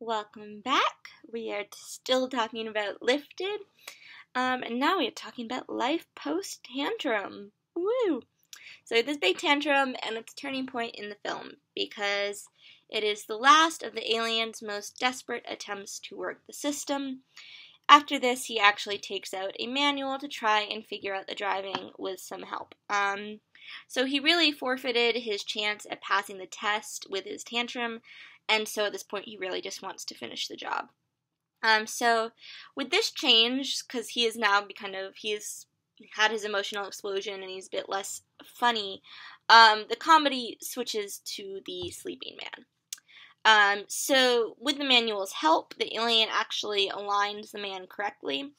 Welcome back. We are still talking about Lifted, and now we are talking about life post tantrum. Woo! So this big tantrum, and it's a turning point in the film because it is the last of the alien's most desperate attempts to work the system. After this, he actually takes out a manual to try and figure out the driving with some help. So he really forfeited his chance at passing the test with his tantrum, and so at this point he really just wants to finish the job. So with this change, because he is now he's had his emotional explosion and he's a bit less funny, the comedy switches to the sleeping man. So with the manual's help, the alien actually aligns the man correctly,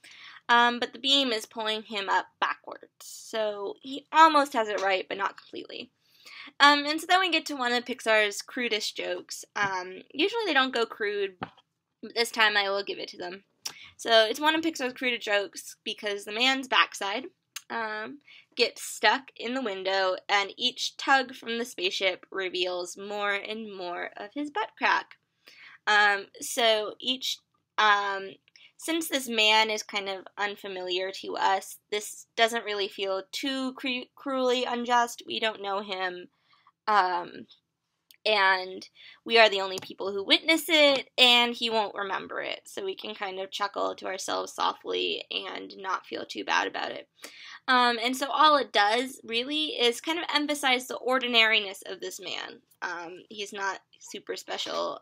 but the beam is pulling him up backwards. So he almost has it right, but not completely. And so then we get to one of Pixar's crudest jokes. Usually they don't go crude, but this time I will give it to them. So it's one of Pixar's crudest jokes because the man's backside gets stuck in the window, and each tug from the spaceship reveals more and more of his butt crack. Since this man is kind of unfamiliar to us, this doesn't really feel too cruelly unjust. We don't know him, and we are the only people who witness it, and he won't remember it, so we can kind of chuckle to ourselves softly and not feel too bad about it. And so all it does, really, is kind of emphasize the ordinariness of this man. He's not super special.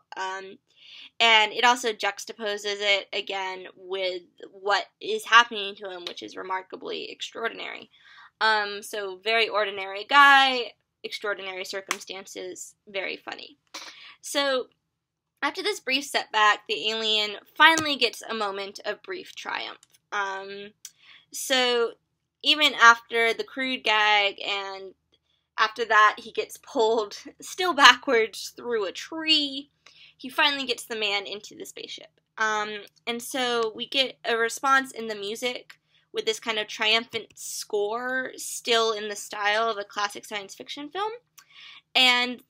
And it also juxtaposes it, again, with what is happening to him, which is remarkably extraordinary. So very ordinary guy, extraordinary circumstances, very funny. So after this brief setback, the alien finally gets a moment of brief triumph. So even after the crude gag, and after that he gets pulled still backwards through a tree, he finally gets the man into the spaceship. And so we get a response in the music with this kind of triumphant score, still in the style of a classic science fiction film. And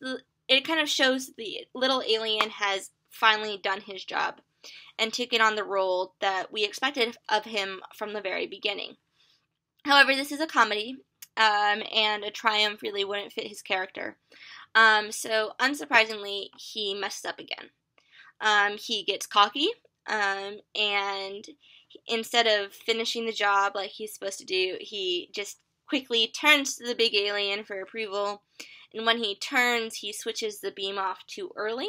it kind of shows the little alien has finally done his job and taken on the role that we expected of him from the very beginning. However, this is a comedy, and a triumph really wouldn't fit his character. So, unsurprisingly, he messes up again. He gets cocky, and instead of finishing the job like he's supposed to do, he just quickly turns to the big alien for approval, and when he turns, he switches the beam off too early.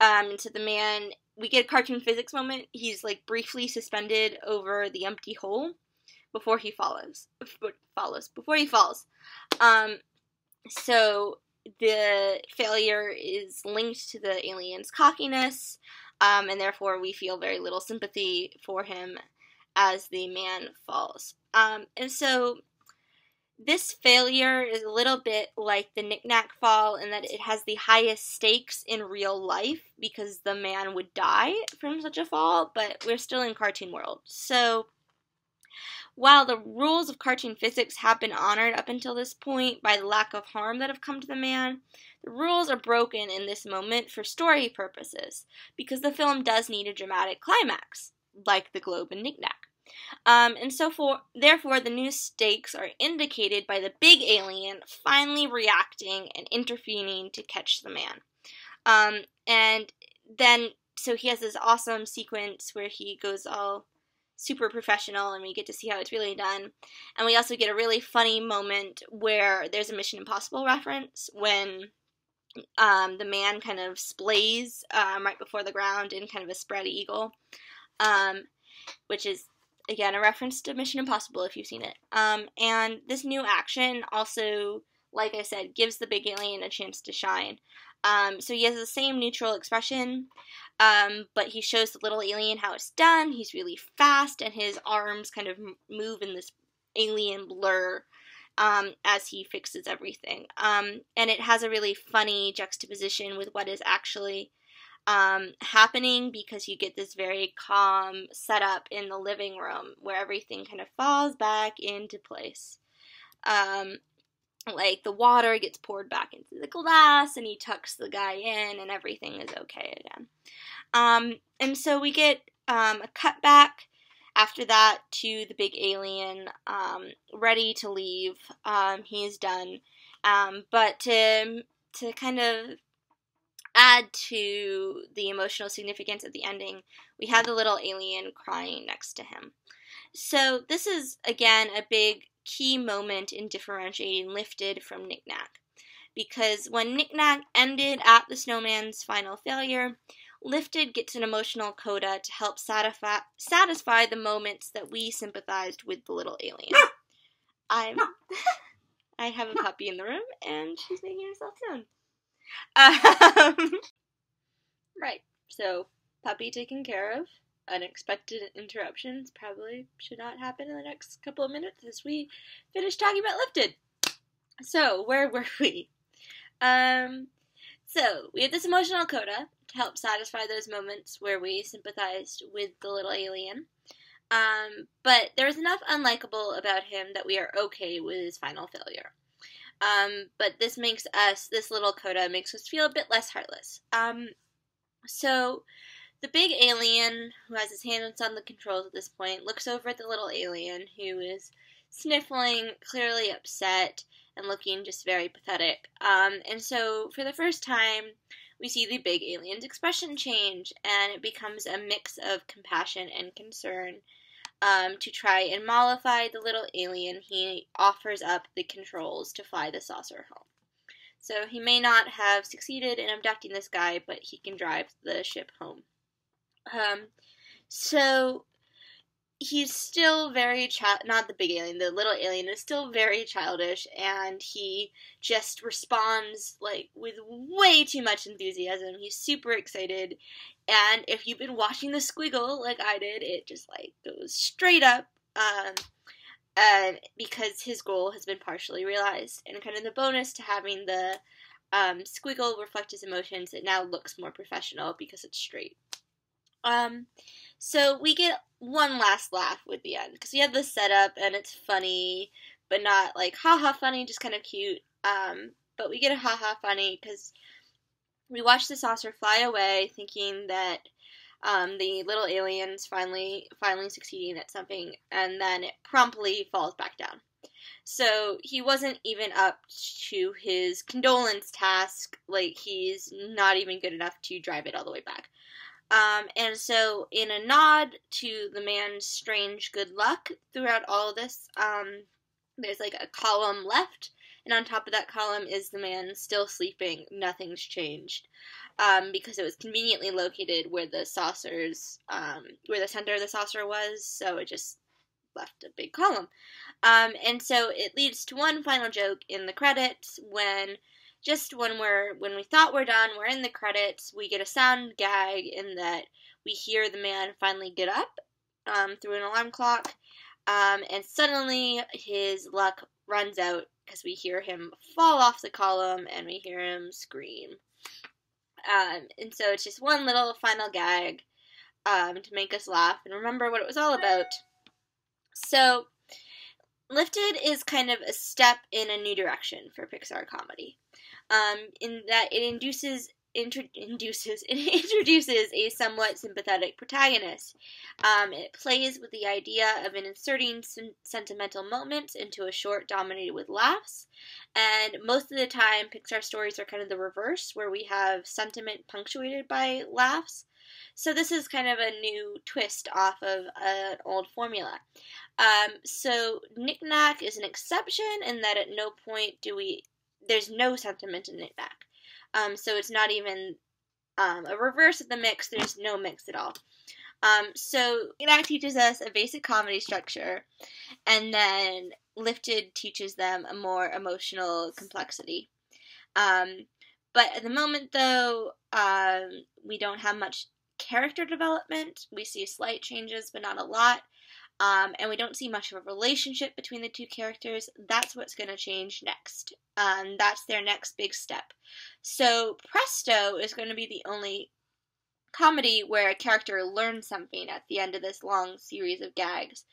And so the man, we get a cartoon physics moment. He's like briefly suspended over the empty hole before he falls. So the failure is linked to the alien's cockiness, and therefore we feel very little sympathy for him as the man falls. And so this failure is a little bit like the Knick-Knack fall in that it has the highest stakes in real life because the man would die from such a fall, but we're still in cartoon world. So while the rules of cartoon physics have been honored up until this point by the lack of harm that have come to the man, the rules are broken in this moment for story purposes, because the film does need a dramatic climax, like the globe and Knick-Knack. And so therefore the new stakes are indicated by the big alien finally reacting and intervening to catch the man. And then, so he has this awesome sequence where he goes all super professional, and we get to see how it's really done. And we also get a really funny moment where there's a Mission Impossible reference when the man kind of splays right before the ground in kind of a spread eagle, which is, again, a reference to Mission Impossible if you've seen it. And this new action also, like I said, gives the big alien a chance to shine. So he has the same neutral expression, but he shows the little alien how it's done. He's really fast, and his arms kind of move in this alien blur as he fixes everything. And it has a really funny juxtaposition with what is actually happening, because you get this very calm setup in the living room where everything kind of falls back into place. like, the water gets poured back into the glass, and he tucks the guy in, and everything is okay again. And so we get a cutback after that to the big alien, ready to leave. He's done. But to kind of add to the emotional significance of the ending, we have the little alien crying next to him. So this is, again, a big key moment in differentiating Lifted from Knick-Knack. Because when Knick-Knack ended at the snowman's final failure, Lifted gets an emotional coda to help satisfy the moments that we sympathized with the little alien. I have a puppy in the room, and she's making herself known. Right, so puppy taken care of. Unexpected interruptions probably should not happen in the next couple of minutes as we finish talking about Lifted. So, where were we? So we have this emotional coda to help satisfy those moments where we sympathized with the little alien. But there's enough unlikable about him that we are okay with his final failure. But this little coda makes us feel a bit less heartless. So the big alien, who has his hands on the controls at this point, looks over at the little alien, who is sniffling, clearly upset, and looking just very pathetic. And so for the first time, we see the big alien's expression change, and it becomes a mix of compassion and concern. To try and mollify the little alien, he offers up the controls to fly the saucer home. So he may not have succeeded in abducting this guy, but he can drive the ship home. So he's still very not the big alien, the little alien is still very childish, and he just responds like with way too much enthusiasm. He's super excited, and if you've been watching the squiggle like I did, it just like goes straight up, because his goal has been partially realized. And kind of the bonus to having the squiggle reflect his emotions, it now looks more professional because it's straight. So we get one last laugh with the end, because we have this setup, and it's funny, but not like haha funny, just kind of cute. But we get a haha funny, because we watch the saucer fly away, thinking that the little alien's finally succeeding at something, and then it promptly falls back down. So he wasn't even up to his condolence task, like he's not even good enough to drive it all the way back. And so in a nod to the man's strange good luck throughout all of this, there's like a column left, and on top of that column is the man still sleeping, nothing's changed, because it was conveniently located where the saucers, where the center of the saucer was, so it just left a big column. And so it leads to one final joke in the credits when we thought we're done, we're in the credits, we get a sound gag in that we hear the man finally get up through an alarm clock, and suddenly his luck runs out because we hear him fall off the column and we hear him scream. And so it's just one little final gag to make us laugh and remember what it was all about. So Lifted is kind of a step in a new direction for Pixar comedy. In that it introduces a somewhat sympathetic protagonist. It plays with the idea of inserting sentimental moments into a short dominated with laughs, and most of the time Pixar stories are kind of the reverse, where we have sentiment punctuated by laughs. So this is kind of a new twist off of an old formula. So Knick-Knack is an exception in that at no point there's no sentiment in Knick-Knack. So it's not even a reverse of the mix, there's no mix at all. So Knick-Knack teaches us a basic comedy structure, and then Lifted teaches them a more emotional complexity. But at the moment, though, we don't have much character development. We see slight changes, but not a lot. And we don't see much of a relationship between the two characters. That's what's going to change next. That's their next big step. So Presto is going to be the only comedy where a character learns something at the end of this long series of gags.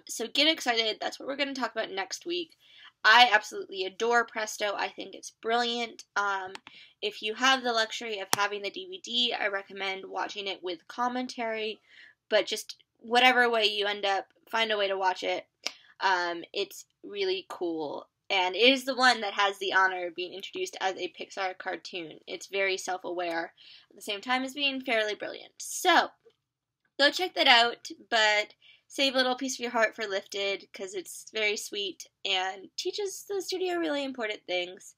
So get excited. That's what we're going to talk about next week. I absolutely adore Presto. I think it's brilliant. If you have the luxury of having the DVD, I recommend watching it with commentary, but just whatever way you end up, find a way to watch it. It's really cool. And it is the one that has the honor of being introduced as a Pixar cartoon. It's very self-aware at the same time as being fairly brilliant. So, go check that out, but save a little piece of your heart for Lifted because it's very sweet and teaches the studio really important things.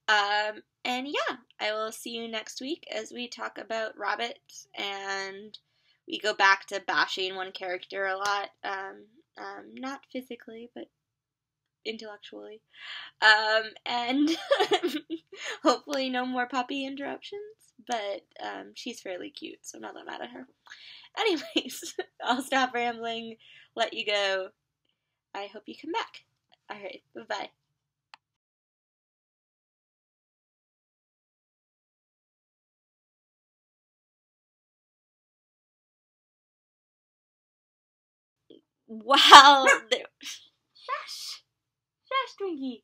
And yeah, I will see you next week as we talk about Rabbit and we go back to bashing one character a lot. Not physically, but intellectually. And hopefully no more puppy interruptions, but she's fairly cute, so I'm not that mad at her. Anyways, I'll stop rambling, let you go. I hope you come back. Alright, bye-bye. Wow. Shush! Shush, Twinkie!